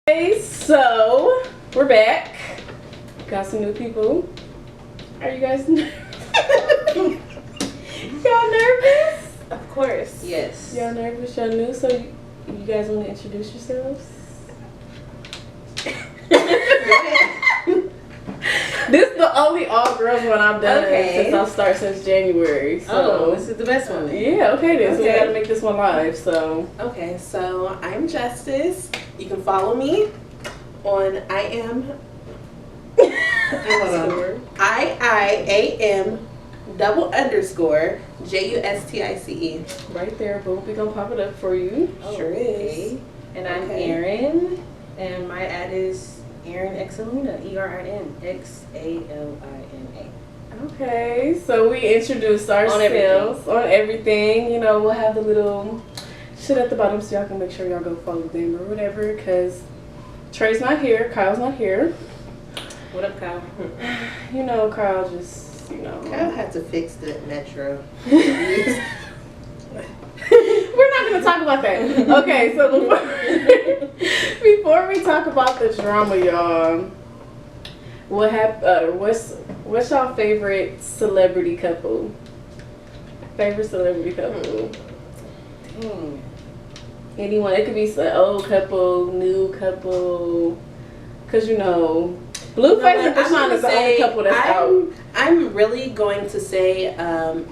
Hey, so we're back. Got some new people. Are you guys y'all nervous? Of course. Yes. Y'all nervous? Y'all new? So you guys want to introduce yourselves? This is the only all girls one I've done since I've started since January. So this is the best one. yeah, okay then. So we gotta make this one live. So Okay, so I'm Justice. You can follow me on IIAM JUSTICE. right there, boom, we gonna pop it up for you. Sure is. And I'm Erin, and my ad is Erin Exalina, ERINXALINA. Okay, so we introduced ourselves on everything. You know, we'll have the little shit at the bottom so y'all can make sure y'all go follow them or whatever. Because Trey's not here, Kyle's not here. What up, Kyle? You know, Kyle just, you know. Kyle had to fix the metro. We're not going to talk about that. Okay, so before we talk about the drama, y'all, what's y'all favorite celebrity couple? Favorite celebrity couple? Dang. Anyone. It could be an old couple, new couple. Because, you know, Blueface and Deshaun is the only couple that's out. I'm really going to say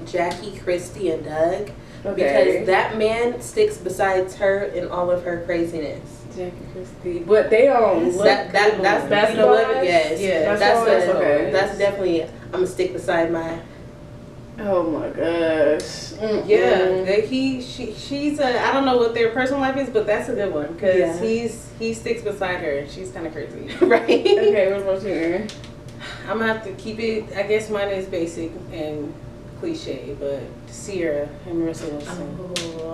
Jackie, Christy, and Doug. Because that man sticks beside her in all of her craziness. Jackie, Christy. But they don't look that's basketball. Yes. Yeah, That's definitely, I'm going to stick beside my... Oh my gosh. Yeah, she's I don't know what their personal life is, but that's a good one because he sticks beside her and she's kind of crazy. Right. Okay, what about you, Erin? I'm gonna have to keep it. I guess mine is basic and cliche, but Sierra and Russell Wilson.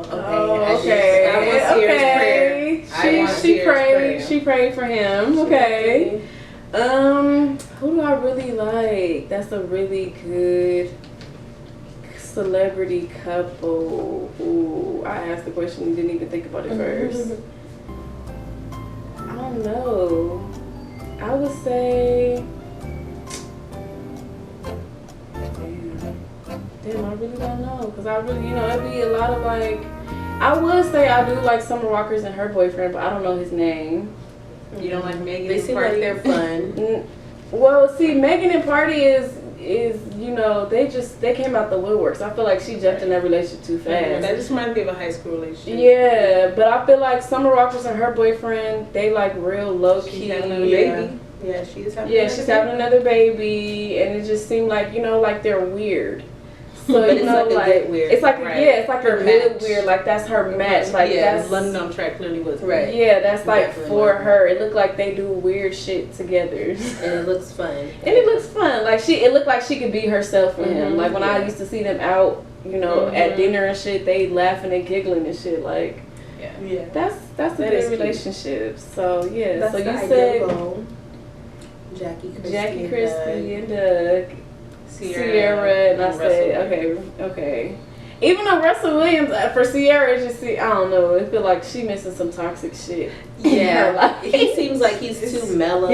Okay. I want Sierra's prayer. She prayed for him. Okay. Who do I really like? That's a really good celebrity couple. Ooh, I asked the question and didn't even think about it first. I don't know. I would say... Damn, I really don't know. Because I really, it'd be a lot of like... I would say I do like Summer Walker's and her boyfriend, but I don't know his name. You don't like Megan? They seem like they're fun. Well, see, Megan and Party is they came out the woodworks. I feel like she jumped in that relationship too fast. That just reminds me of a high school relationship. Yeah, but I feel like Summer Walker's and her boyfriend, they like real low key. She's having another baby. Yeah, she's having another baby, and it just seemed like like they're weird. So but it's like a good weird. It's like right. it's like her a good match. Weird. Like that's her match. Like that's London on Track clearly was right. Yeah, that's like Definitely for her. It looked like they do weird shit together, and it looks fun. Like it looked like she could be herself with him. Like when I used to see them out, at dinner and shit, they laughing and giggling and shit. Like that's a good relationship. So yeah, that's so you said goal. Jackie, Christy, and Doug. Sierra, and I said, okay. Even though Russell Williams, for Sierra, I don't know, I feel like she missing some toxic shit. Yeah, he seems like he's too mellow.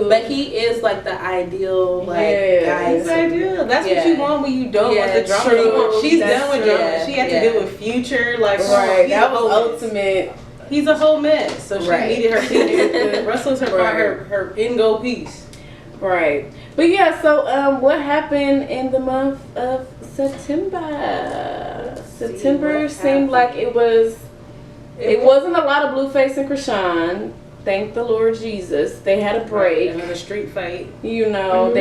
But he is like the ideal guy. He's ideal. That's what you want when you don't want the drama. She's done with drama. She had to deal with Future, that was ultimate. He's a whole mess, so she needed her piece. Russell's her in-go piece. Right. But yeah, so what happened in the month of September? September seemed like it wasn't a lot of Blueface and Krishan. Thank the Lord Jesus. They had a break. Another street fight. They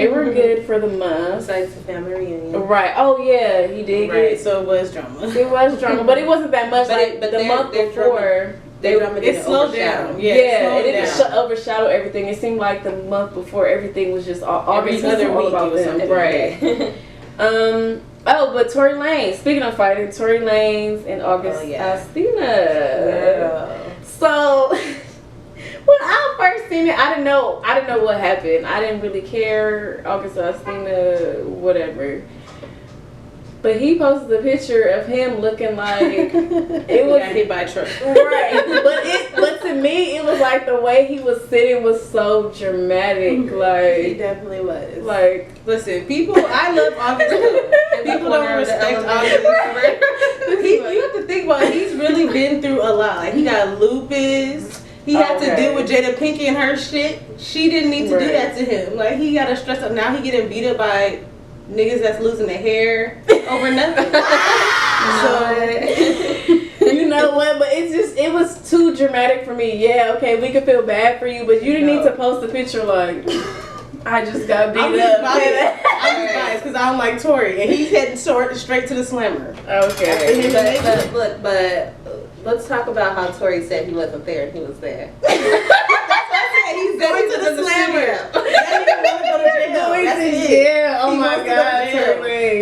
were good for the month. Besides the family reunion. Right. Oh yeah, he did. Right. So it was drama. It was drama, but it wasn't that much. But the month before. It slowed down. It didn't overshadow everything. It seemed like the month before everything was just all every other week about them. Right. But Tory Lanez. Speaking of fighting, Tory Lanez and August Alsina. So when I first seen it, I didn't know what happened. I didn't really care. August Alsina, whatever. But he posted a picture of him looking like it was got hit by a truck. Right. But to me, it was like the way he was sitting was so dramatic. Like he definitely was. Like, listen, I love August. And people don't respect August. You have to think about it. He's really been through a lot. Like, he got lupus. He had to deal with Jada Pinkett and her shit. She didn't need to do that to him. Like, he got to stress up. Now he getting beat up by niggas that's losing their hair over nothing. You know what? But it was too dramatic for me. Yeah, okay, we could feel bad for you, but you didn't need to post a picture like, I just got beat up. I'm just biased because I don't like Tory, and he's heading straight to the slammer. Okay. But let's talk about how Tory said he wasn't there and he was there. He's going to the slammer. Yeah, oh my God, Tory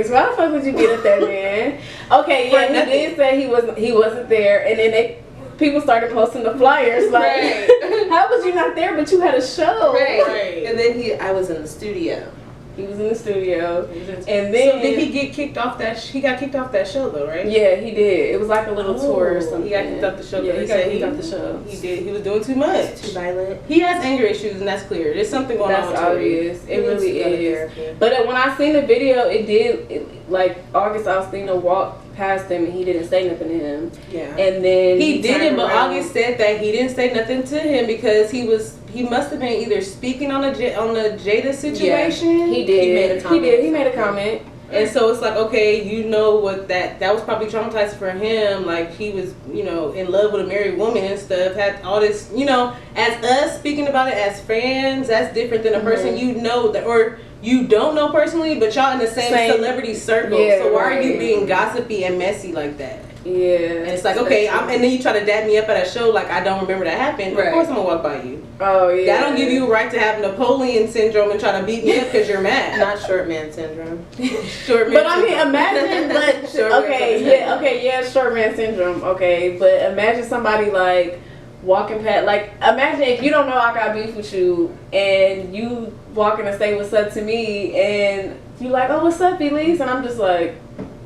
Lanez. Why the fuck would you get at that man? Okay, yeah, he did say he wasn't there, and then people started posting the flyers like, how was you not there? But you had a show, right? And then I was in the studio. He was in the studio, and then did he get kicked off that? He got kicked off that show though, right? Yeah, he did. It was like a little tour or something. He got kicked off the show. Yeah, he got kicked off the show. He did. He was doing too much. Too violent. He has anger issues, and that's clear. There's something going on. That's obvious. It really is. But when I seen the video, like August Alsina walked past him and he didn't say nothing to him. Yeah. And then he didn't, but August said that he didn't say nothing to him because he must have been either speaking on the Jada situation. Yeah, he did. He made a comment. And so it's like, okay, you know what that was probably traumatizing for him. Like, he was, in love with a married woman and stuff. Had all this, as us speaking about it as fans, that's different than a person you know that, or you don't know personally, but y'all in the same celebrity circle. Yeah, so why are you being gossipy and messy like that? Yeah. And it's like, okay, and then you try to dab me up at a show like I don't remember that happened. Right. Of course I'm going to walk by you. Oh, yeah. That don't give you a right to have Napoleon syndrome and try to beat me up because you're mad. Not short man syndrome. Short man. But I mean, imagine, short man syndrome. Okay, but imagine somebody like walking past, like, imagine if you don't know I got beef with you and you walking and say what's up to me and you like, oh, what's up, Elise? And I'm just like,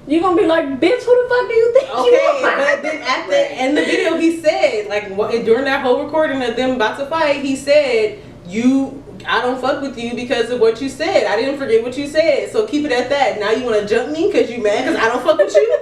you gonna be like, bitch, who the fuck do you think you are? But then at the end of the video, he said, like, during that whole recording of them about to fight, he said, I don't fuck with you because of what you said. I didn't forget what you said, so keep it at that. Now you want to jump me because you mad because I don't fuck with you?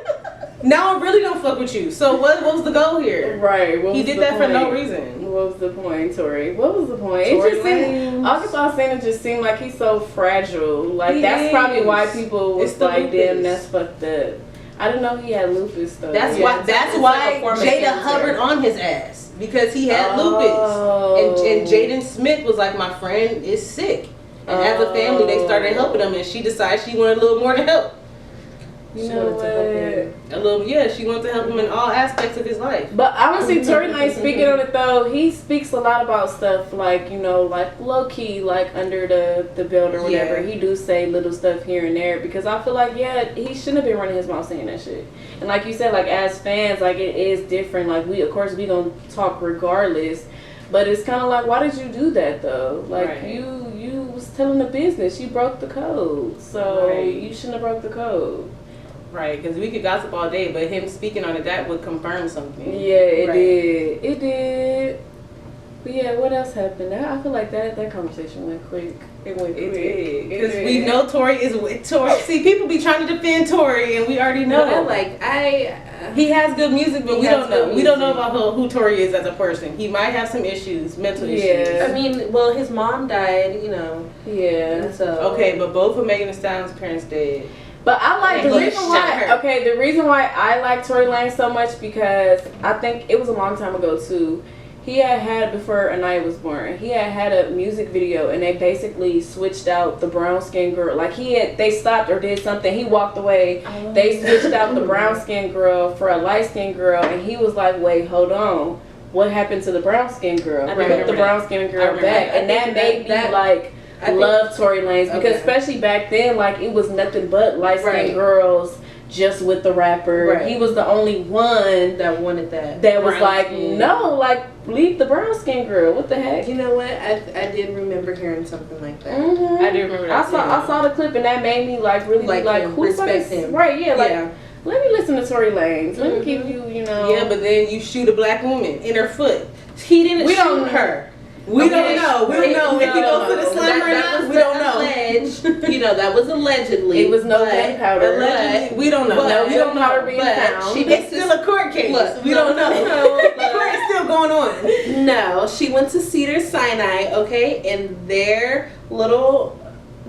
Now I really don't fuck with you. So what was the goal here? Right. He did that for no reason. What was the point, Tory? What was the point? It just seemed, August Alsina just seemed like he's so fragile. Like, that's probably why people was like, damn, that's fucked up. I didn't know he had lupus though. That's why Jada hovered on his ass. Because he had lupus. And Jaden Smith was like, my friend is sick. And as a family, they started helping him, and she decided she wanted a little more to help. You know what? She wanted to help him in all aspects of his life. But honestly, Tory Lanez speaking on it though, he speaks a lot about stuff like, like low key, like under the belt or whatever. He do say little stuff here and there because I feel like, he shouldn't have been running his mouth saying that shit. And like you said, like as fans, like it is different. Like we gonna talk regardless. But it's kind of like, why did you do that though? Like you was telling the business, you broke the code, so you shouldn't have broke the code. Right, because we could gossip all day, but him speaking on it, that would confirm something. Yeah, it did. It did. But yeah, what else happened? I feel like that conversation went quick. It went quick. Because we know Tory is with Tory. See, people be trying to defend Tory, and we already know. He has good music, but we don't know. We don't know about who Tory is as a person. He might have some issues, mental issues. I mean, well, his mom died, Yeah. So okay, but both of Megan Thee Stallion's parents dead. But I like the reason why I like Tory Lanez so much because I think it was a long time ago too. He had before Anaya was born. He had a music video and they basically switched out the brown skinned girl. Like they stopped or did something. He walked away. They switched out the brown skinned girl for a light skinned girl, and he was like, "Wait, hold on. What happened to the brown skinned girl? Put the brown skinned girl back." And that made me like. Love Tory Lanez because especially back then, like it was nothing but light skinned girls just with the rapper. He was the only one that wanted that. That was like, no, like leave the brown skinned girl. What the heck? You know what? I did remember hearing something like that. Mm-hmm. I do remember that. I saw the clip and that made me like really like who respect him. Right? Yeah. Like let me listen to Tory Lanez. Let me give you. Yeah, but then you shoot a black woman in her foot. He didn't We shoot don't her. We don't know. We don't know if he goes to the slammer or That not. was We don't know. alleged. That was allegedly. It was no gunpowder. Allegedly, we don't know. But- We don't know. Gunpowder being found. It's still a court case. Look, we don't know. No, The court is still going on. No, she went to Cedars-Sinai, okay, and their little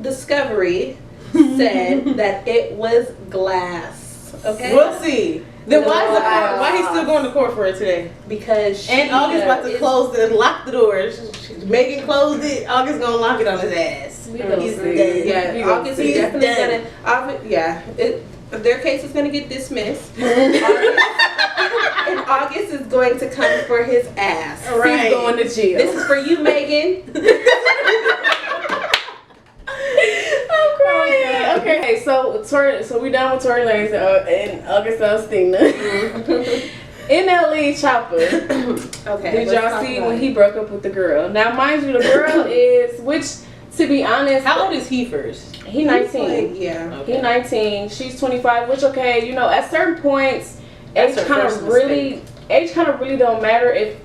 discovery said that it was glass. Okay, We'll see. Then why he's still going to court for it today? because And August about to close and lock the doors. Megan closed it. August gonna lock it on his ass. We gonna He's see. dead. Yeah, August is He's definitely done. their case is gonna get dismissed. And August is going to come for his ass. Right. He's going to jail. This is for you, Megan. I'm crying. Okay, so we done with Tory Lanez and August Alsina. NLE Chopper. Okay. Did let's y'all talk see about when it. he broke up with the girl? Now, mind you, the girl is, which, to be honest, How old is he first? he 19. Like, yeah. He 19. She's 25. Which, okay, at certain points, That's age her kind first of really don't matter if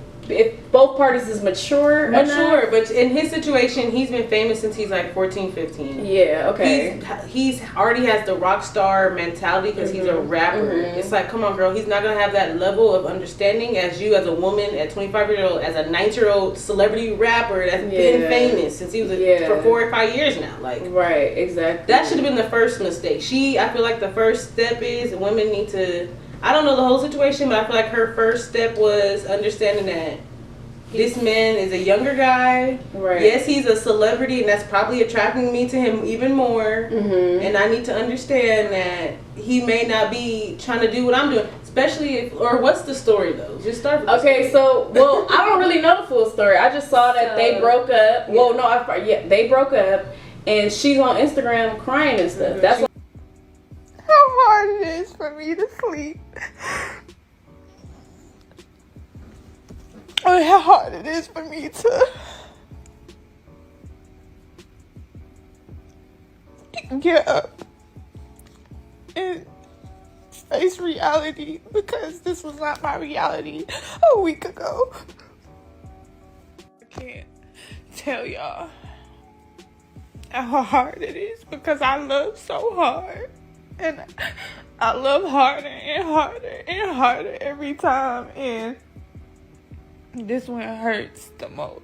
both parties is mature. Mature, but in his situation, he's been famous since he's like 14, 15. Yeah. Okay. He's already has the rock star mentality because he's a rapper. Mhm. It's like, come on, girl. He's not gonna have that level of understanding as you, as a woman, at 25-year-old, as a 19-year-old celebrity rapper that's been Yeah. famous since he was for 4 or 5 years now. Like, Right. Exactly. that should have been the first mistake. I feel like the first step is women need to. I don't know the whole situation, but I feel like her first step was understanding that this man is a younger guy. Right. Yes, he's a celebrity, and that's probably attracting me to him even more. Mm-hmm. And I need to understand that he may not be trying to do what I'm doing. Especially what's the story though? Just start with the Okay, story. so I don't really know the full story. I just saw that they broke up. Yeah. Well, no, they broke up, and she's on Instagram crying and stuff. Mhm. That's what. How hard it is for me to sleep. Or how hard it is for me to get up and face reality, because this was not my reality a week ago. I can't tell y'all how hard it is, because I love so hard. And I love harder and harder and harder every time, and this one hurts the most.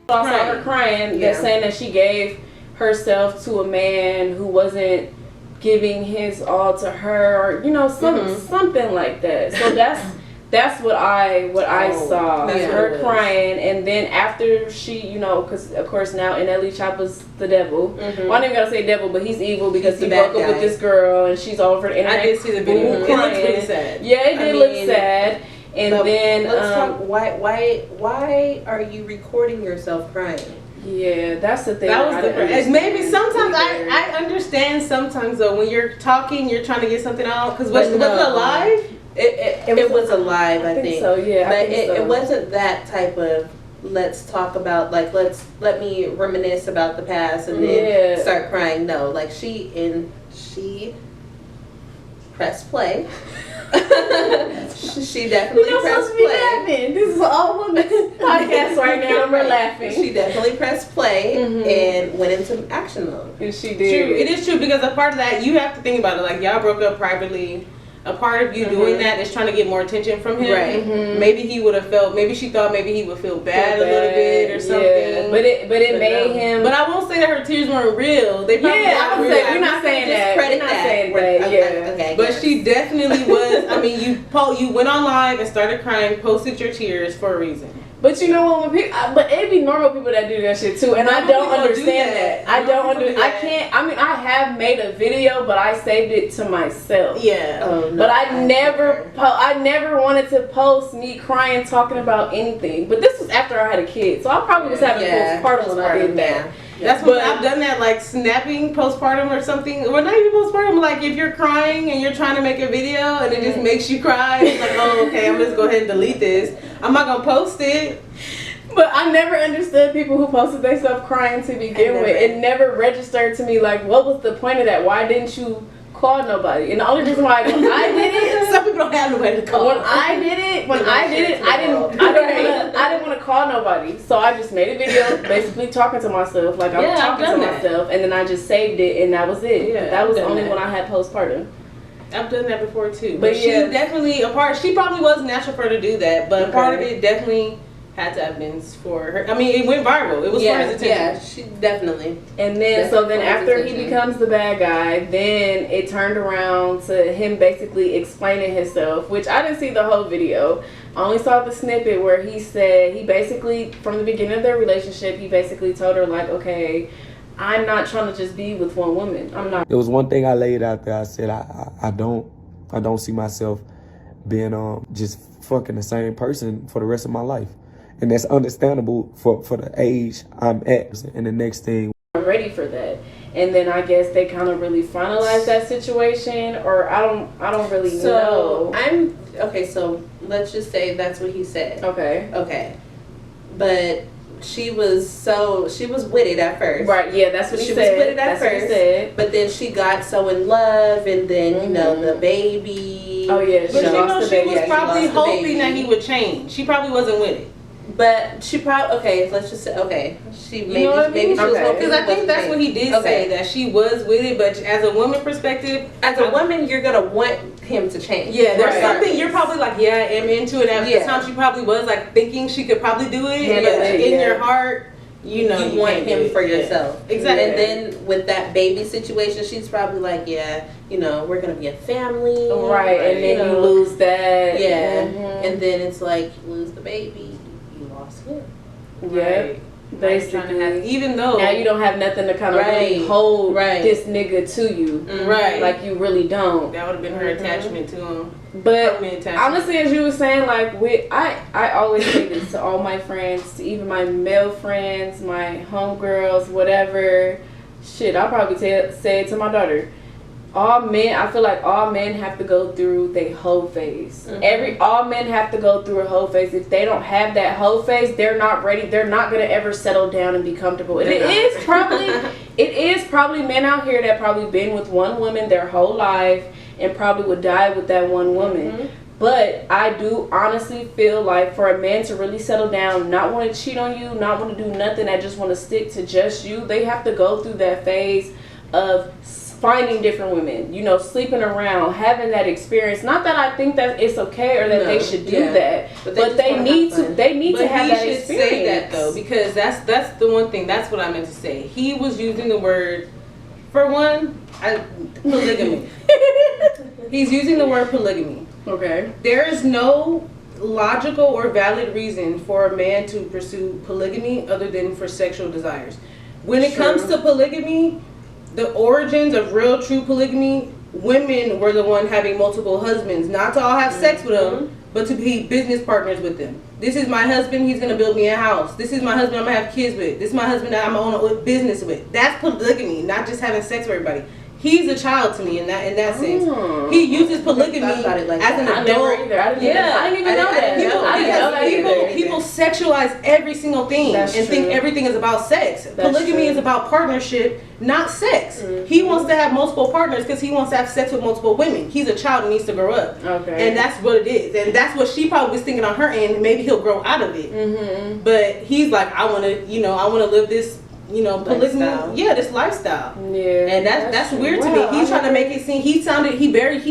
I saw her crying. Yeah. They're saying that she gave herself to a man who wasn't giving his all to her, or something like that. So that's what I saw. that's what Her it was. crying, and then after she, because of course now NLE Chopper's the devil. Mhm. Well, I don't even gotta say devil, but he's evil because He's he the broke bad up with guy. this girl, and she's all over the internet. I did see the video. boo, It looks crying. pretty sad. Yeah, it did look mean, sad. And But then let's talk. Why are you recording yourself crying? yeah, that's the thing. That was I the didn't first. Maybe understand sometimes either. I understand sometimes though when you're talking, you're trying to get something out because was But it no. alive? It was alive, I think. so. Yeah, But I think so. it wasn't that type of let's talk about let me reminisce about the past and then Yeah. start crying. No, like she pressed play. She definitely You're pressed supposed to be play. laughing. This is an all women podcast right now. We're laughing. She definitely pressed play Mhm. and went into action mode. And she True, did. it is true because a part of that you have to think about it. Like y'all broke up privately. A part of you doing that is trying to get more attention from him. Right. Mhm. Maybe he would have felt. Maybe she thought maybe he would feel bad a little bit or something. Yeah. But it made no. him. But I won't say that her tears weren't real. They probably yeah, I were would real. say we're not saying that. We're Discredit not that. saying We're- that. okay, Yeah. okay, But yes. she definitely was. I mean, you went on live and started crying, posted your tears for a reason. But you know what? When people, but it be normal people that do that shit too, and I Normal don't people do understand that. that. I don't Normal people do I that. can't. I mean, I have made a video, but I saved it to myself. Yeah. Oh, no, But I never wanted to post me crying talking about anything. But this was after I had a kid, so I probably was having postpartum when I did that. That's But- what I've done that, like snapping postpartum or something. Well, not even postpartum. Like if you're crying and you're trying to make a video and it just makes you cry, it's like, oh, okay, I'm just go ahead and delete this. I'm not gonna post it. But I never understood people who posted themselves crying to begin with. It never registered to me, like, what was the point of that? Why didn't you call nobody? And the only reason why I did it, Some people don't have nobody to call. I didn't want to call call nobody. So I just made a video basically talking to myself. Like I'm talking to myself, and then I just saved it, and that was it. Yeah, that was only when I had postpartum. I've done that before too. But she definitely she probably was natural for her to do that, but part of it definitely had to have been for her. I mean, it went viral. It was for his attention. Yeah, she definitely. And then, so then after he becomes the bad guy, then it turned around to him basically explaining himself, which I didn't see the whole video. I only saw the snippet where he said, he basically, from the beginning of their relationship, he basically told her, like, okay, I'm not trying to just be with one woman. I'm not. There was one thing I laid out there. I said, I don't see myself being just fucking the same person for the rest of my life. And that's understandable for the age I'm at. And the next thing, I'm ready for that. And then I guess they kind of really finalized that situation, or I don't really know. So let's just say that's what he said. Okay. But she was with it at first. Right, yeah, that's what he said. She was with it at first. But then she got so in love, and then, you know, the baby. Oh, yeah. But you know, she was probably hoping that he would change. She probably wasn't with it. But she probably, let's just say, she maybe, maybe she was hoping. Because I think that's what he did say, that she was with it, but as a woman perspective. As a woman, you're going to want him to change. Yeah, there's something you're probably like, I am into it. At the time, she probably was like thinking she could probably do it. But in your heart, you know, you want him for yourself. Exactly. And then with that baby situation, she's probably like, you know, we're going to be a family. Right, and then you lose that. Yeah. And then it's like, you lose the baby. Yeah, right. Basically, even though now you don't have nothing to kind of really hold this nigga to you, right? Like you really don't. That would have been her attachment to him. But honestly, as you were saying, like I always say this to all my friends, to even my male friends, my homegirls, whatever. Shit, I'll probably say it to my daughter. All men, I feel like all men have to go through their hoe phase. All men have to go through a hoe phase. If they don't have that hoe phase, they're not ready. They're not gonna ever settle down and be comfortable. And it is probably men out here that probably been with one woman their whole life and probably would die with that one woman. But I do honestly feel like for a man to really settle down, not want to cheat on you, not want to do nothing, that just want to stick to just you, they have to go through that phase of finding different women, you know, sleeping around, having that experience. Not that I think that it's okay or that they should do that, but they need to. They need to have that experience. Say that though, because that's the one thing. That's what I meant to say. He was using the word, for one, polygamy. He's using the word polygamy. Okay. There is no logical or valid reason for a man to pursue polygamy other than for sexual desires. When it comes to polygamy, the origins of real true polygamy, women were the one having multiple husbands, not to all have sex with them, but to be business partners with them. This is my husband, he's gonna build me a house. This is my husband, I'm gonna have kids with. This is my husband that I'm gonna own a business with. That's polygamy, not just having sex with everybody. He's a child to me in that sense. He uses polygamy as an adult. I didn't even know that. People sexualize every single thing think everything is about sex. Polygamy is about partnership, not sex. He wants to have multiple partners because he wants to have sex with multiple women. He's a child and needs to grow up. Okay. And that's what it is. And that's what she probably was thinking on her end. Maybe he'll grow out of it. But he's like, I want to live this, polygamy, this lifestyle. Yeah, and that's weird to me. He's trying to make it seem he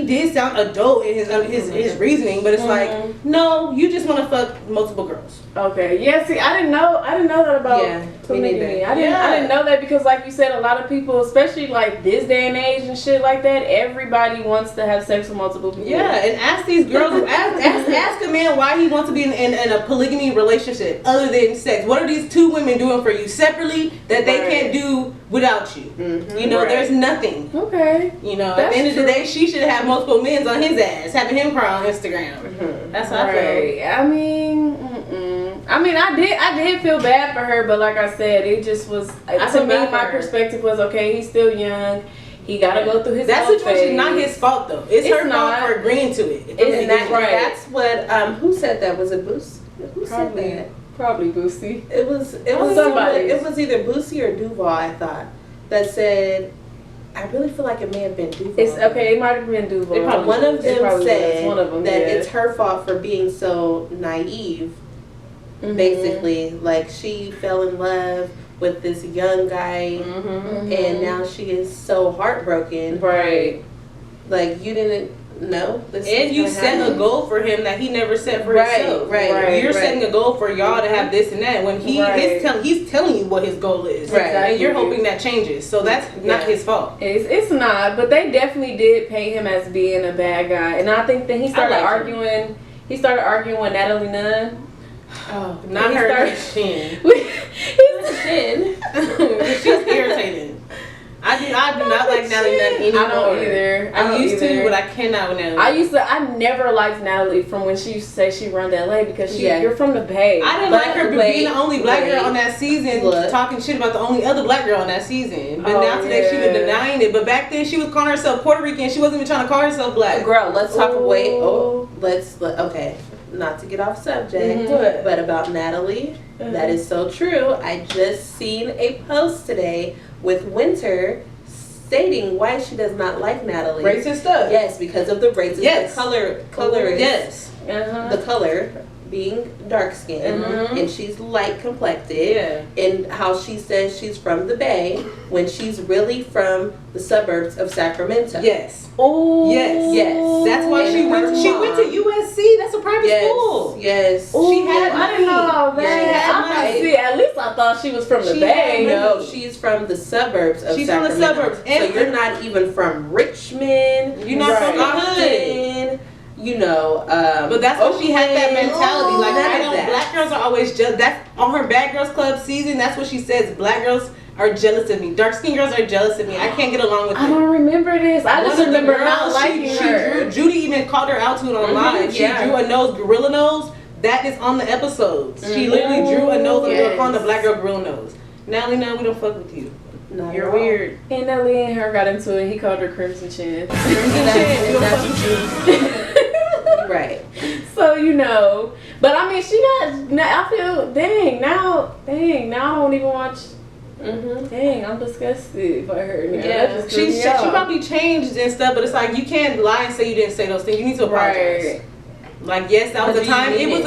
did sound adult in his reasoning, but it's like, no, you just want to fuck multiple girls. Okay, yeah. See, I didn't know that about polygamy. I didn't know that because, like you said, a lot of people, especially like this day and age and shit like that, everybody wants to have sex with multiple people. Yeah, and ask these girls, ask a man why he wants to be in a polygamy relationship other than sex. What are these two women doing for you separately that they can't do without you? There's nothing. Okay. At the end of the day, she should have multiple men on his ass, having him cry on Instagram. That's how I feel. I did feel bad for her, but like I said, it just was, to me, my perspective was, okay, he's still young. He got to go through his That situation is not his fault, though. It's her fault for agreeing to it. That's what, who said that? Was it Boosie? Who said that? Probably Boosie. It was somebody. It was either Boosie or Duval, I thought, that said, I really feel like it may have been Duval. It might have been Duval. One of them said that it's her fault for being so naive basically. Like, she fell in love with this young guy, and now she is so heartbroken. Right. Like, you didn't know this. And you set a goal for him that he never set for himself. Right. You're setting a goal for y'all to have this and that when he's telling you what his goal is. Right. And you're hoping that changes. So that's not his fault. It's not, but they definitely did paint him as being a bad guy, and I think that he started arguing. He started arguing with Natalie Nunn. Oh, not her. Shin. Shin. She's irritating. I do not like Natalie Nunn anymore. I don't either. I used to, but I cannot with Natalie. I never liked Natalie from when she used to say she run to LA because you're from the Bay. I didn't like her being the only black girl on that season, talking shit about the only other black girl on that season. But now today she was denying it. But back then she was calling herself Puerto Rican. She wasn't even trying to call herself black. Girl, let's talk okay. Not to get off subject, but about Natalie. That is so true. I just seen a post today with Winter stating why she does not like Natalie. Racist stuff. Yes, because of the racist. Yes. The color being dark skinned, and she's light complected, and how she says she's from the Bay when she's really from the suburbs of Sacramento. Yes. Oh. Yes. That's why she went to USC. That's a private school. Yes. Ooh, she had money. I didn't know all that. See, at least I thought she was from the Bay. No, she's from the suburbs of Sacramento. From the suburbs. So you're not even from Richmond. You're not from the hood. You know, but that's why she had that mentality. Like, black girls are always jealous. That's on her Bad Girls Club season. That's what she says. Black girls are jealous of me. Dark skinned girls are jealous of me. I can't get along with them. I don't remember this. I just remember not liking her. Judy even called her out to it on live. She drew a nose, gorilla nose. That is on the episodes. She literally drew a nose and we were calling the black girl gorilla nose. Natalie, now we don't fuck with you. You're weird. And Natalie and her got into it. He called her Crimson Chin. Right. So, you know. But I mean, I feel, now I don't even watch. Dang, I'm disgusted by her. Yeah, she probably changed and stuff, but it's like you can't lie and say you didn't say those things. You need to apologize. Right. Like, yes, that was the time. It was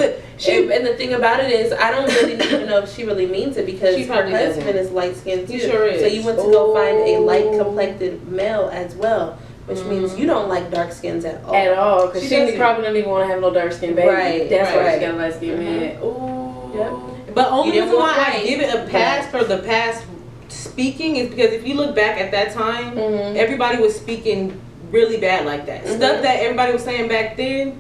and the thing about it is, I don't really even know if she really means it because her husband is light skinned too. He sure is. So you went to go find a light complected male as well. Which means you don't like dark skins at all. At all, because she probably don't even want to have no dark skin baby. Right. That's why she got a light skin man. Ooh. Yep. But only reason why I give it a pass for the past speaking is because if you look back at that time, everybody was speaking really bad like that. Stuff that everybody was saying back then,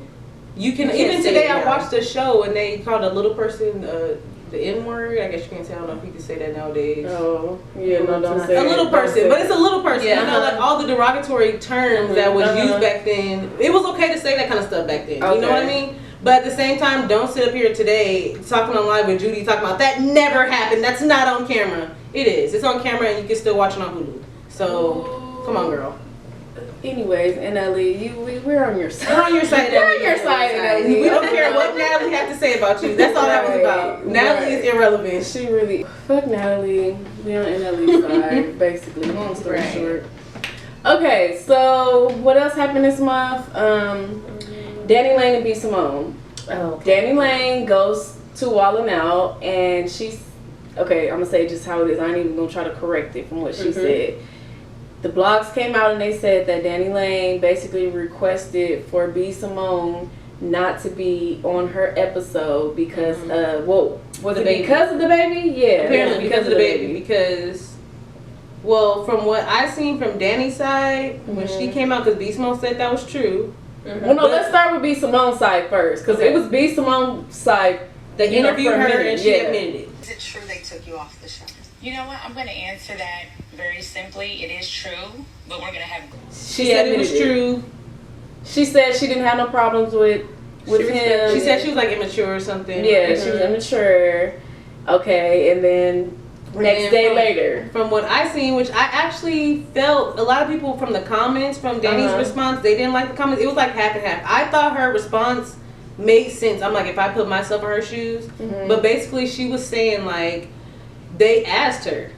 you can even today I watched a show and they called a little person the N word. I guess you can't say. I don't know if you can say that nowadays. Oh, yeah, no, don't say a little person, but it's a little person. Yeah. You know, like all the derogatory terms that was used back then. It was okay to say that kind of stuff back then. You know what I mean? But at the same time, don't sit up here today talking on live with Judy talking about that never happened. That's not on camera. It is. It's on camera and you can still watch it on Hulu. So come on, girl. Anyways, NLE, we're on your side. We're on your side. We're on your side, NLE. We don't care what Natalie had to say about you. That's all that was about. Natalie is irrelevant. She really fuck Natalie. We on NLE's side, basically. Long story short. Okay, so what else happened this month? Danny Lane and B Simone. Danny Lane goes to Wallin' Out, and she's okay. I'm gonna say just how it is. I ain't even gonna try to correct it from what she said. The blogs came out and they said that Danny Lane basically requested for B Simone not to be on her episode because was it because of the baby? Yeah, apparently because of the baby. Because, well, from what I seen from Danny's side when she came out, because B Simone said that was true. Well, no, let's start with B Simone's side first, because it was B Simone's side that interviewed her and she admitted it. Is it true they took you off the show? You know what? I'm going to answer that very simply. It is true, but we're going to have... She said it was true. She said she didn't have no problems with him. She said she was like immature or something. Yeah, she was immature. Okay, and then next day later. From what I seen, which I actually felt a lot of people from the comments, from Danny's response, they didn't like the comments. It was like half and half. I thought her response made sense. I'm like, if I put myself in her shoes. But basically she was saying like, they asked her.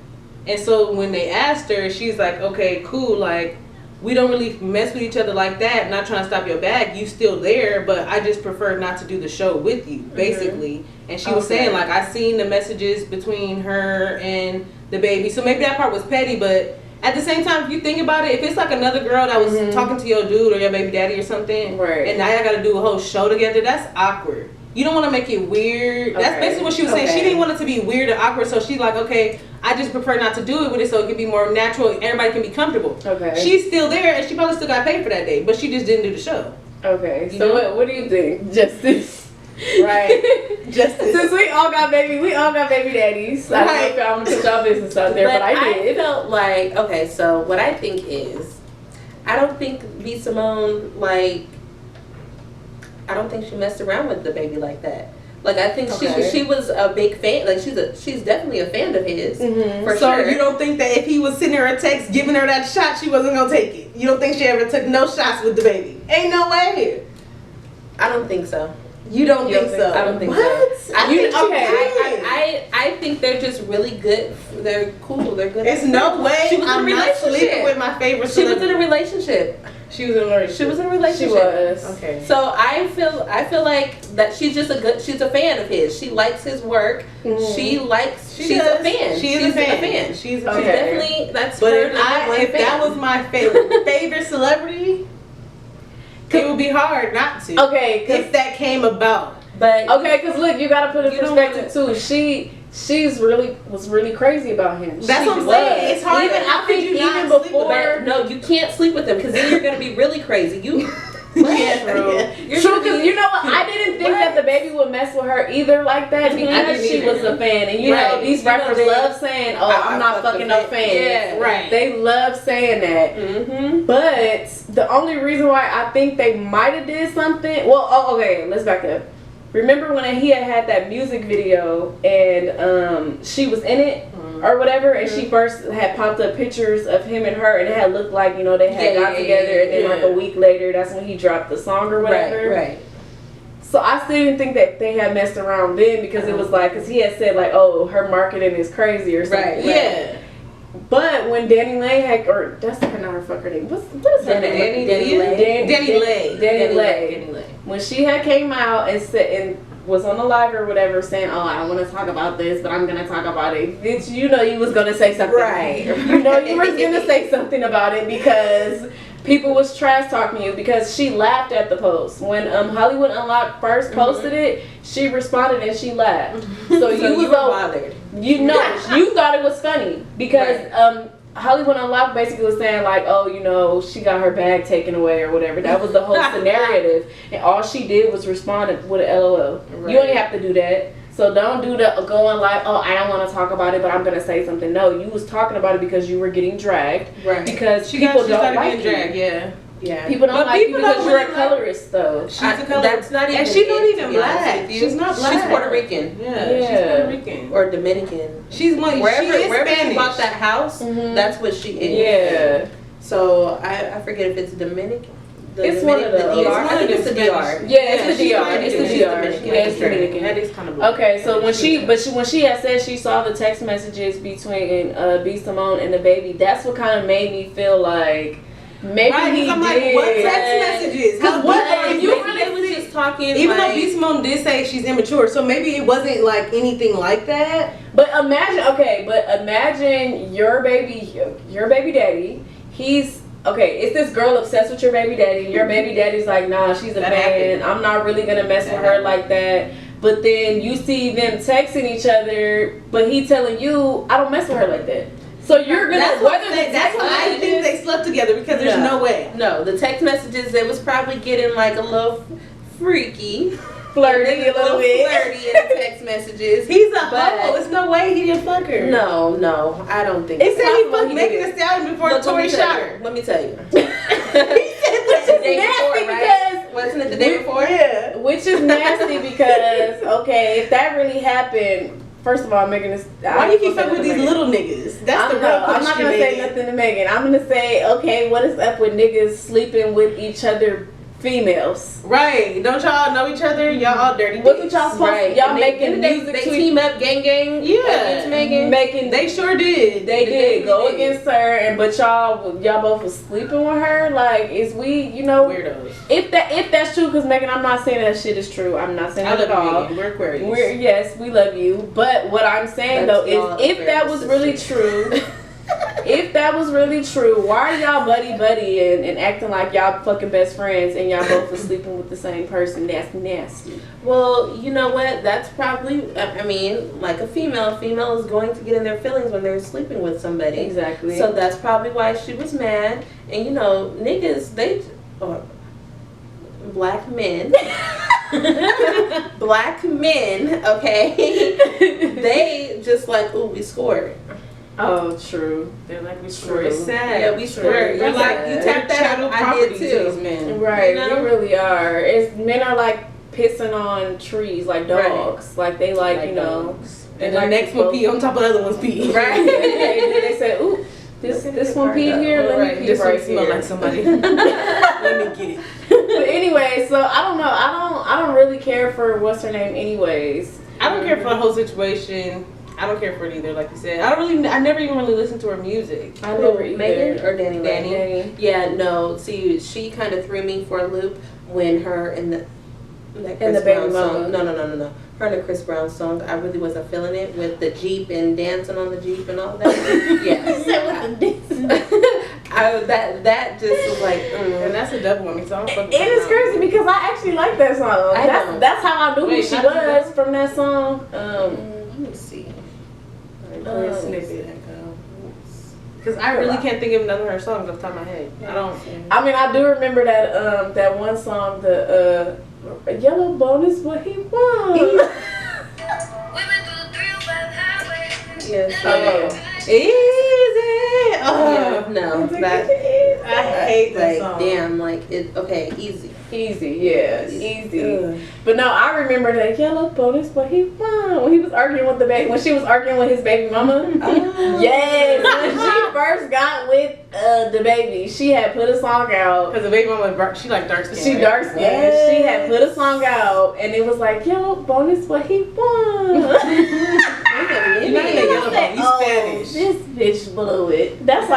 And so when they asked her, she's like, okay, cool, like, we don't really mess with each other like that. Not trying to stop your bag. You still there, but I just prefer not to do the show with you, basically. Mm-hmm. And she was saying, like, I seen the messages between her and the baby. So maybe that part was petty, but at the same time, if you think about it, if it's like another girl that was talking to your dude or your baby daddy or something, right, and now y'all got to do a whole show together, that's awkward. You don't want to make it weird. That's basically what she was saying. She didn't want it to be weird or awkward, so she's like, okay, I just prefer not to do it with it so it can be more natural. Everybody can be comfortable. Okay. She's still there, and she probably still got paid for that day, but she just didn't do the show. Okay. So what do you think? Justice. Right. Justice. Since we all got baby daddies. Right. I don't know if I'm gonna put y'all business out there, but I did. I felt like, okay, so what I think is, I don't think B. Simone, like, I don't think she messed around with the baby like that. Like, I think she was a big fan. Like, she's definitely a fan of his. Mm-hmm. For sure. So you don't think that if he was sending her a text giving her that shot, she wasn't gonna take it? You don't think she ever took no shots with the baby? Ain't no way. I don't think so. You don't think so? I don't think so. I think they're just really good. They're cool. They're good. There's no way I'm not sleeping with my favorite celebrity. She was in a relationship. She was in a relationship. She was in a relationship. She was. Okay. So I feel like that she's just she's a fan of his. She likes his work. Mm-hmm. She's a fan. She's a fan. She's definitely, that's but her. If that was my favorite celebrity, it would be hard not to. Okay. If that came about. But okay, because look, you gotta put in perspective too. She's was really crazy about him. That's what I'm saying. It's hard. Even before, no, you can't sleep with him because then you're gonna be really crazy. You. True, because you know what? I didn't think that the baby would mess with her either like that because she was a fan, and you know these rappers love saying, "Oh, I'm not fucking no fans." Yeah, right. They love saying that. Mm-hmm. But the only reason why I think they might have did something. Well, okay, let's back up. Remember when he had that music video and she was in it or whatever, and she first had popped up pictures of him and her, and it had looked like, you know, they had got together, and then like a week later, that's when he dropped the song or whatever. Right. So I still didn't think that they had messed around then because it was like, because he had said like, oh, her marketing is crazy or something. Right. Yeah. But when Danny Lay had, or that's not her fucker name. What is her name? Danny Lay. When she had came out and said and was on the live or whatever saying, "Oh, I don't want to talk about this, but I'm gonna talk about it." Bitch, you know you was gonna say something, right? You know you was gonna say something about it because people was trash talking you because she laughed at the post when Hollywood Unlocked first posted it. She responded and she laughed. So you were bothered. You know, you thought it was funny because Hollywood Unlocked basically was saying like, oh, you know, she got her bag taken away or whatever. That was the whole narrative, and all she did was respond with an LOL. Right. You only have to do that. So don't do the going like, oh, I don't want to talk about it, but I'm gonna say something. No, you was talking about it because you were getting dragged. Right. Because people don't like you. Yeah. People don't like you because you're a colorist, though. She's a colorist. That's not even. And she's not even black. She's not black. She's Puerto Rican. Yeah. She's Puerto Rican or Dominican. She's one. Wherever she bought that house, that's what she is. Yeah. So I forget if it's Dominican. It's one of the DR. I think it's the DR. Yeah, it's the DR. It's the DR. Yeah, it's Dominican. That is kind of black. Okay, so when she had said she saw the text messages between B. Simone and the baby, that's what kind of made me feel like. Maybe he I'm did. Like, what text messages? What? You really was just talking. Even though B. Simone did say she's immature, so maybe it wasn't like anything like that. But imagine your baby daddy. He's okay. It's this girl obsessed with your baby daddy. Your baby daddy's like, nah, she's a fan. I'm not really gonna mess with her like that. But then you see them texting each other, but he telling you, I don't mess with her like that. So you're gonna that's why I think they slept together because there's no way. No, the text messages they was probably getting like a little freaky, flirty a little bit, flirty in the text messages. He's a hoe. There's no way he didn't fuck her. No, I don't think. It said he fucked Megan Thee Stallion before Tory shot her. Let me tell you. Which is nasty because wasn't it the day before? Yeah. Which is nasty because okay, if that really happened. First of all, Megan is. Why do you keep fucking with these little niggas? That's the real question. I'm not gonna say nothing to Megan. I'm gonna say, okay, what is up with niggas sleeping with each other females. Right. Don't y'all know each other? Y'all all dirty. Wasn't y'all supposed Right. y'all And making music they to team up, gang. Yeah. making They sure did. they did go did. against her, and but y'all both was sleeping with her. Like, is we, you know, Weirdos. if that's true? Because Megan, I'm not saying that shit is true. I'm not saying I that love at all. Megan. We're Aquarius. Yes, we love you. But what I'm saying That's though y'all is, if that Aquarius was really sisters. true. If that was really true, why are y'all buddy and acting like y'all fucking best friends and y'all both are sleeping with the same person? That's nasty. Well, you know what? That's probably, I mean, like a female is going to get in their feelings when they're sleeping with somebody. Exactly. So that's probably why she was mad. And you know, niggas, black men, okay, they just like, ooh, we scored. Oh, true. They're like, we scored. It's sad. Yeah, we scored. You're like, you tapped that up, I did too. Man. Right, You know? we really are. Men are like pissing on trees like dogs. Like they like, you know. dogs. they And the like next to one both- pee on top of the other one's pee. Right. they say, ooh, this one peed here. Let me pee This right one smell here. like somebody. Let me get it. But anyway, so I don't know. I don't really care for what's her name, anyways. I don't care for the whole situation. I don't care for it either, like you said. I never even really listened to her music. I never either. Megan or Danny? Danny. Yeah, no. See, she kind of threw me for a loop when her and that Chris the Baby Brown Mama. song. No. Her and the Chris Brown song. I really wasn't feeling it with the Jeep and dancing on the Jeep and all that. That just was like. And that's a double one. So I don't fuck with It is that. crazy because I actually like that song. I know. That's how I knew who Wait, she how did you was from that song. Let me see. Play a snippet. Because I really can't think of none of her songs off the top of my head. I don't. I mean, I do remember that one song, the Yellow Bonus, what he won. Yes. Easy. Yeah, no, that I hate that like song. damn, like it. Okay, easy. Easy, yeah, easy. But no, I remember that Yellow Bonus, what he won when he was arguing with when she was arguing with his baby mama. Yes, when she first got with the baby, she had put a song out. Because the baby mama, she like dark skin. She right? dark skinned. Yes. She had put a song out, and it was like Yellow Bonus, what he won. You're not in a yellow bone. You Spanish. This bitch blew it. That's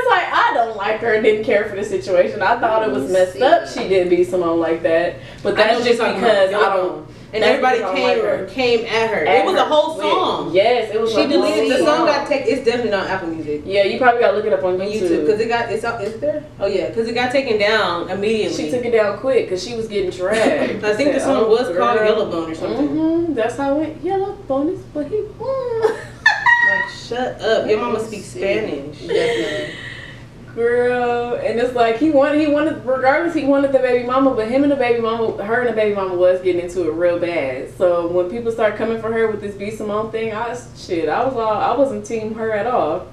why I don't like her and didn't care for the situation. I thought it was messed up. She did be someone like that, but that's just because I don't. And that's everybody because I don't like her. came at her. It was a whole song. Yes, it was. She a deleted the whole song. Got taken. It's definitely on Apple Music. Yeah, you probably gotta look it up on On YouTube. YouTube because it got it's up. Is it there? Oh yeah, because it got taken down immediately. She took it down quick because she was getting dragged. I think the said, song "Oh, was girl." called Yellow Bone or something. Mm-hmm. That's how it went. Yellow Bonus, but he won. Like shut up, your mama speaks Spanish. Definitely. Girl, and it's like he wanted regardless, he wanted the baby mama, but her and the baby mama was getting into it real bad. So when people start coming for her with this B Simone thing, I wasn't team her at all.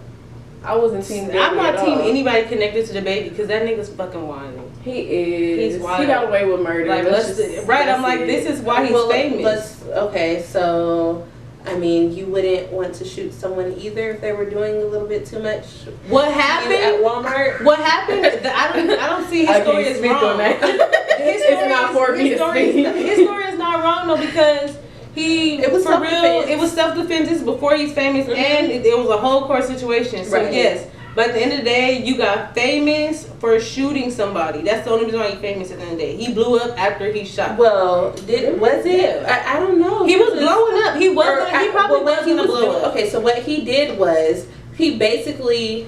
I wasn't team Baby I'm not at team all. anybody connected to the baby because that nigga's fucking whining. He is. He's wild. He got away with murder. Like I'm like, this is why he's famous. Okay, so I mean, you wouldn't want to shoot someone either if they were doing a little bit too much. What You happened at Walmart? What happened? I don't see his I story can't as speak wrong. on that. His It's story not is- for me his to story, speak. His story is not wrong though because It was for real. self-defense. It was self-defense. This is before he's famous, and it was a whole court situation. So Right. yes, but at the end of the day, you got famous for shooting somebody. That's the only reason why he's famous. At the end of the day, he blew up after he shot. Well, was it? I don't know. He was blowing up. He Or wasn't. He probably what wasn't a blow doing- up. Okay, so what he did was he basically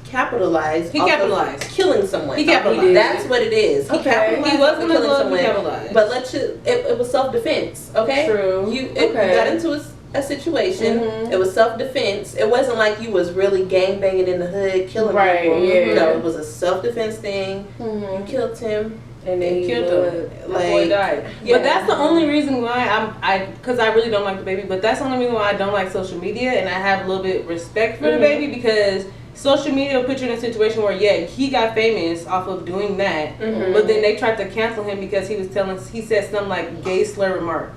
capitalized. He off of capitalized. killing someone. He capitalized. That's what it is. He Okay. capitalized. He wasn't off of a killing blow up, he someone. capitalized. But it was self defense. Okay. True. It Okay. got into a situation. Mhm. It was self defense. It wasn't like you was really gang banging in the hood, killing Right, people. yeah. No, it was a self defense thing. You Mhm. killed him. And then They he killed blew him. it. The boy died. yeah. But that's the only reason why because I really don't like the baby. But that's the only reason why I don't like social media, and I have a little bit respect for the baby because social media will put you in a situation where he got famous off of doing that, but then they tried to cancel him because he said something like gay slur remark.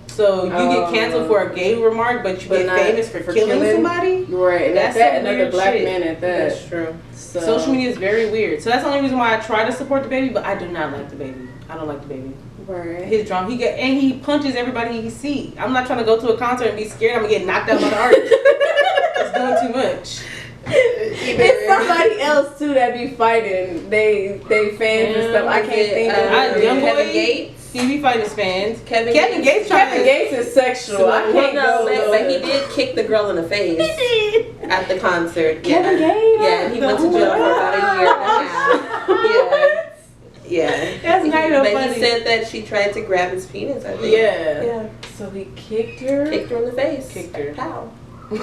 So you get canceled for a gay remark, but you get famous for killing somebody. Right. That's another black man at that. That's true. So. Social media is very weird. So that's the only reason why I try to support the baby, but I do not like the baby. I don't like the baby. Right. His drum, he punches everybody he see. I'm not trying to go to a concert and be scared I'm gonna get knocked out by the artist. It's doing too much. It's somebody else too that be fighting. They fans and stuff. I can't think of Young Kevin Gates. He be fighting his fans. Kevin Gates is sexual. I can't go. But he did kick the girl in the face at the concert. Kevin Gates. Yeah, and he went to jail for about a year and a half. Yeah. That's kind of funny. But he said that she tried to grab his penis, I think. Yeah. So he kicked her? Kicked her in the face. Kicked her. Pow. Okay,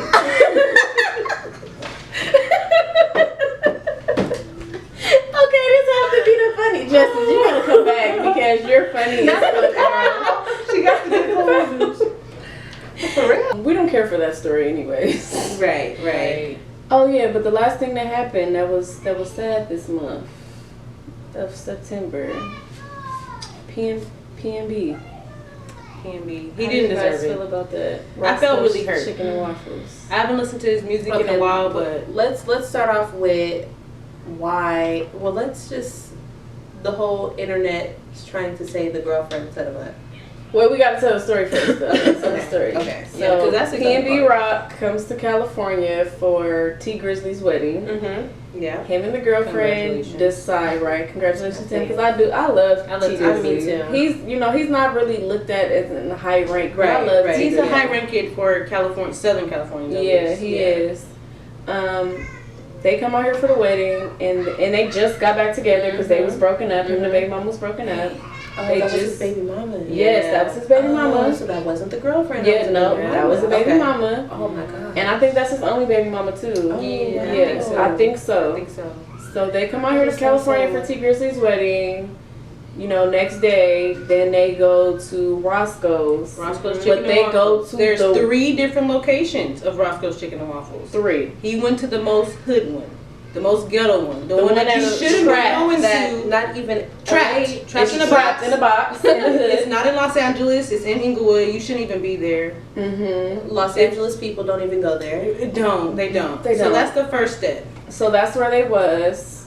this has to be the funny. Justice, you gotta come back because you're funny as fuck. She got to get clothes. For real? We don't care for that story anyways. Right. Oh yeah, but the last thing that happened that was sad this month of September. PNB. He didn't deserve How do you guys it. feel about that? I felt really hurt. Chicken and waffles. I haven't listened to his music in a while, but let's start off with why. Well, let's just the whole internet is trying to say the girlfriend set him up. Well, we gotta tell the story first. Though. Let's tell the story. Okay. So that's PNB Rock comes to California for T Grizzly's wedding. Mm-hmm. Yeah. Him and the girlfriend decide, right? Congratulations to him, because I love T Grizzly. He's he's not really looked at as in the high rank. Right. I love T. He's a high rank kid for California, Southern California. Yeah, he is. They come out here for the wedding, and they just got back together because they was broken up, and the baby mama was broken up. That was his baby mama. Yes, that was his baby mama. So that wasn't the girlfriend. Yeah, no, that was the baby mama. Oh my god. And I think that's his only baby mama too. Oh, yeah, I think so. So they come out here to California for T Grizzly's wedding. Next day, then they go to Roscoe's. Chicken and Waffles. There's 3 different locations of Roscoe's Chicken and Waffles. 3. He went to the most hood one. The most ghetto one. The one that you shouldn't be going to. Not even trapped in a box. It's not in Los Angeles. It's in Inglewood. You shouldn't even be there. Mm-hmm. Los Angeles people don't even go there. They don't. So that's the first step. So that's where they was.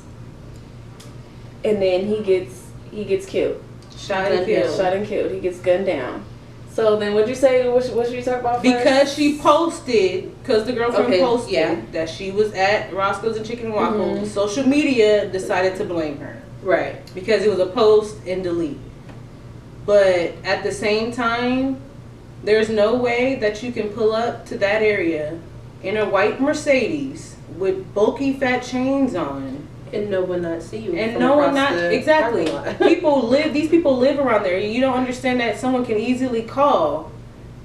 And then he gets killed. Shot and killed. He gets gunned down. So then, what'd you say? What should you talk about first? Because she posted, because the girlfriend posted that she was at Roscoe's and Chicken and Waffles. Mm-hmm. Social media decided to blame her. Right. Because it was a post and delete. But at the same time, there's no way that you can pull up to that area in a white Mercedes with bulky fat chains on. And no one not see you. And no one not exactly. These people live around there. You don't understand that someone can easily call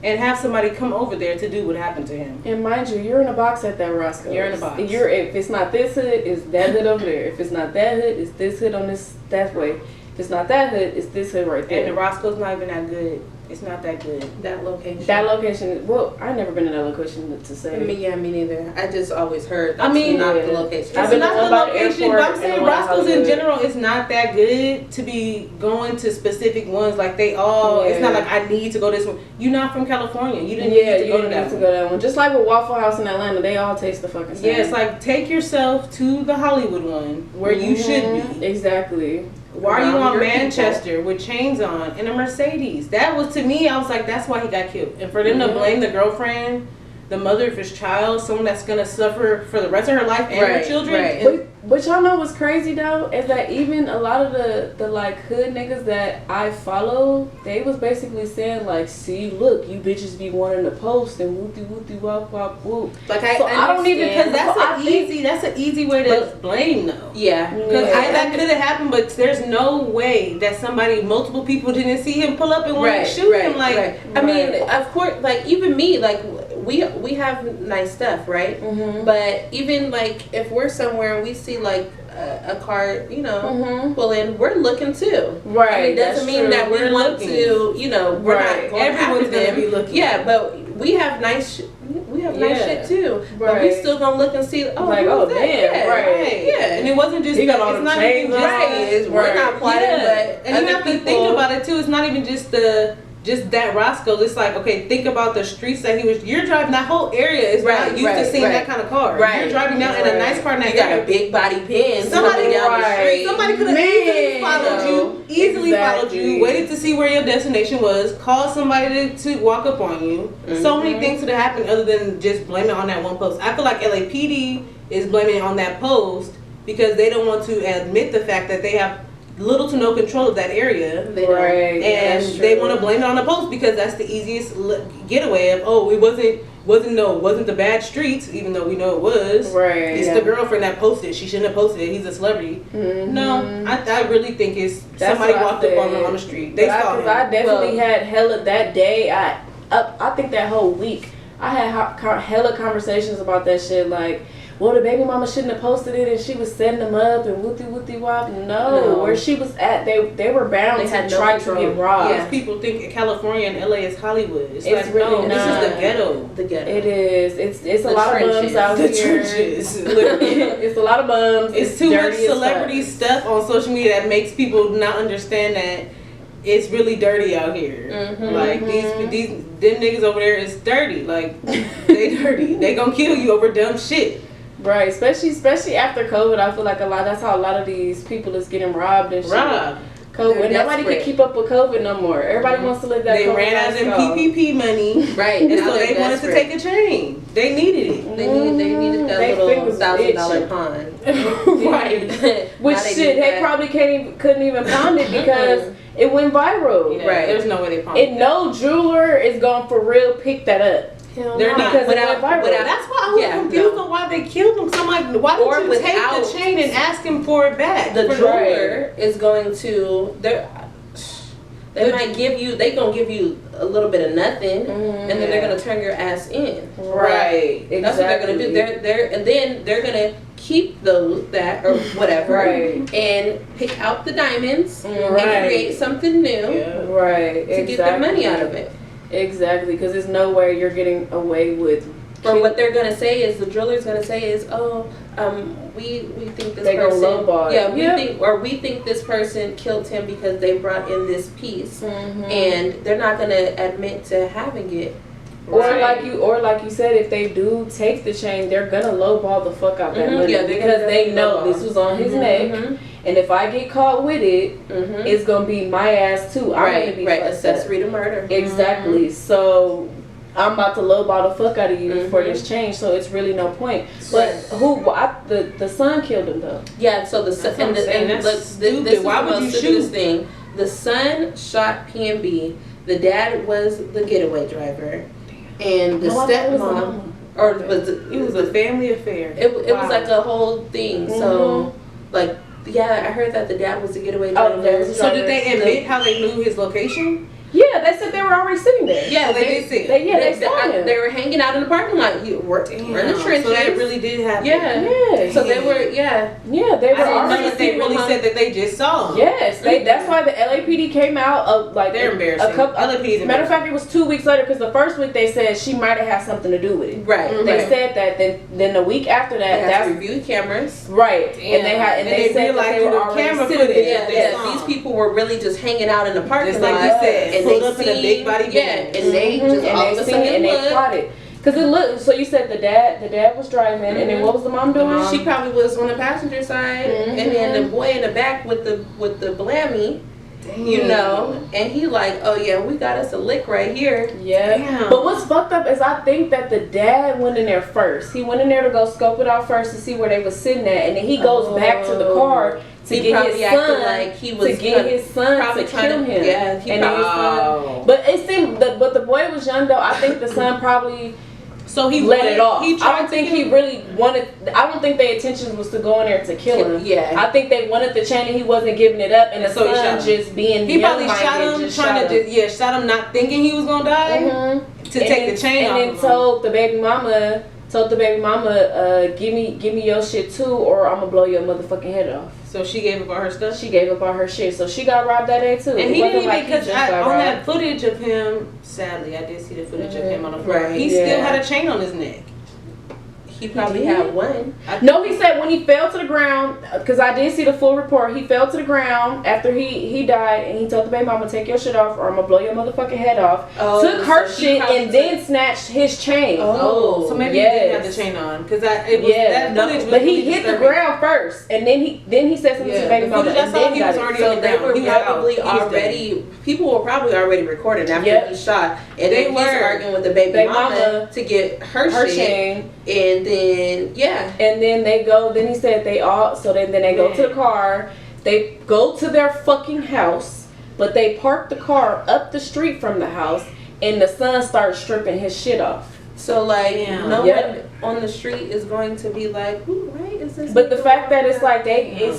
and have somebody come over there to do what happened to him. And mind you, you're in a box at that Roscoe's. You're in a box. If it's not this hood, it's that hood over there. If it's not that hood, it's this hood on that way. If it's not that hood, it's this hood right there. And the Roscoe's not even that good. It's not that good. That location. Well, I've never been in that location to say. Me neither. I just always heard. Not the location. It's not the location, but I'm saying Roscoe's in general is not that good to be going to specific ones. Like they all, it's not like I need to go this one. You're not from California. You didn't need to go to that one. Just like with Waffle House in Atlanta, they all taste the fucking same. Yeah, it's like take yourself to the Hollywood one where you should be. Exactly. Why are you on Manchester with chains on in a Mercedes? That was, to me, I was like, that's why he got killed. And for them to blame the girlfriend, the mother of his child, someone that's going to suffer for the rest of her life and her children. Right. But y'all know what's crazy though is that even a lot of the like hood niggas that I follow, they was basically saying like, see, look, you bitches be wanting to post and whoopty wop wop whoop. Like I don't even, because that's an easy way to blame though. Yeah, because that could have happened, but there's no way that multiple people didn't see him pull up and want to shoot him. Like I mean, of course, like even me, like we have nice stuff, right? Mm-hmm. But even like if we're somewhere and we see like a car, pull in, we're looking too. Right. I mean, doesn't mean that we want to, we're not going everyone's after gonna be looking. Yeah, but we have nice shit too. Right. But we still gonna look and see. Oh, like, damn, right. Yeah. And it wasn't just. He got all the chains. We're not plotting, but and you have to think about it too. It's not even just just that Roscoe, it's like, okay, think about the streets that you're driving, that whole area is not used to seeing that kind of car. Right. You're driving down in a nice car in that you got area. a big body pin. Somebody down the street. Somebody could have easily followed you, waited to see where your destination was, called somebody to walk up on you. So many things could have happened other than just blaming on that one post. I feel like LAPD is blaming on that post because they don't want to admit the fact that they have little to no control of that area, right? And they want to blame it on the post because that's the easiest getaway of, oh, it wasn't the bad streets, even though we know it was. Right. It's the girlfriend that posted. She shouldn't have posted it. He's a celebrity. No, I really think it's somebody walked up on the street. They saw him. I definitely had hella that day. I think that whole week I had hella conversations about that shit. Like, well, the baby mama shouldn't have posted it, and she was setting them up and whoopty wop. No, where she was at, they were bound to try to get robbed. Yes, people think California and LA is Hollywood. It's like, really no, this is the ghetto. The ghetto. It is. It's a lot of bums out the here. Trenches, literally. It's a lot of bums. It's too much celebrity stuff on social media that makes people not understand that it's really dirty out here. Like these them niggas over there is dirty. Like they dirty. They gonna kill you over dumb shit. Right, especially after COVID, I feel like that's how a lot of these people is getting robbed and shit. COVID, nobody can keep up with COVID no more. Everybody wants to live that. They ran out of them PPP money, right? And so they wanted to take a chain. They needed it. They needed that little $1,000 pawn, right? Which shit, they probably couldn't even pound it because it went viral. Right? There's no way they pawned it. And no jeweler is going for real pick that up. They're not because without. That's why I was confused on why they killed him. So I'm like, why don't you take the chain and ask him for it back? The jeweler is going to. They might give you. They gonna give you a little bit of nothing, and then they're gonna turn your ass in. Right. Exactly. That's what they're gonna do. And then they're gonna keep that or whatever, and pick out the diamonds and create something new, to get their money out of it. Exactly, because there's no way you're getting away with. Or what they're gonna say is, the jeweler's gonna say is, we think this person, we think this person killed him because they brought in this piece, and they're not gonna admit to having it. Or like you said, if they do take the chain, they're gonna lowball the fuck out that money because they know this was on his neck. And if I get caught with it, it's gonna be my ass too. I'm gonna be accessory to murder. Exactly. So I'm about to lowball the fuck out of you for this change. So it's really no point. But the son killed him though. Yeah. So the son why would you shoot this thing? The son shot PNB. The dad was the getaway driver, and the stepmom, it was a family affair. It was like a whole thing. So like. Yeah, I heard that the dad was the getaway driver. So did they admit how they knew his location? Yeah, they said they were already sitting there. Yeah, they did see it. They saw him. They were hanging out in the parking lot. We're in the trenches. So that really did happen. Yeah. So they were, Yeah, they were already. They really said that they just saw him. Yes, that's why the LAPD came out they're embarrassing. LAPD's matter of fact, it was 2 weeks later because the first week they said she might have had something to do with it. Right. They said that. Then the week after that, that's review cameras. Right. And they said that they were already sitting there. Yeah. These people were really just hanging out in the parking lot. Just like you said, and pulled up in a big body. And they just all of a sudden and they plotted. Because it looked, so you said the dad was driving, and then what was the mom doing? She probably was on the passenger side, and then the boy in the back with the blammy, and he like, oh yeah, we got us a lick right here. Yeah. Damn. But what's fucked up is I think that the dad went in there first. He went in there to go scope it out first to see where they was sitting at, and then he goes back to the car. To get his son, like he was to get his son to kill him. Yeah, but it seemed but the boy was young though. I think the son probably he let it off. I don't think he really wanted. I don't think their intention was to go in there to kill him. Yeah, I think they wanted the chain and he wasn't giving it up, and the son just being. He probably shot him, shot him not thinking he was gonna die to take the chain off. And then told the baby mama. Give me your shit too, or I'm gonna blow your motherfucking head off. So she gave up all her stuff? She gave up all her shit. So she got robbed that day too. And he didn't even, because on that footage of him, sadly, I did see the footage of him on the floor. He still had a chain on his neck. He probably had one. No, he said when he fell to the ground, because I did see the full report. He fell to the ground after he died, and he told the baby mama, "Take your shit off, or I'm gonna blow your motherfucking head off." Took her shit and then snatched his chain. So maybe he didn't have the chain on, because that footage was but he hit the ground first, and then he said something to the baby mama, and then he was already so on the they ground. were probably already. People were probably already recording after he shot, and then he's arguing with the baby mama to get her chain, and then and then they go. Then he said they all. So then they go to the car. They go to their fucking house, but they park the car up the street from the house, and the son starts stripping his shit off. So like no one on the street is going to be like, who right is this? But the fact that it's like it's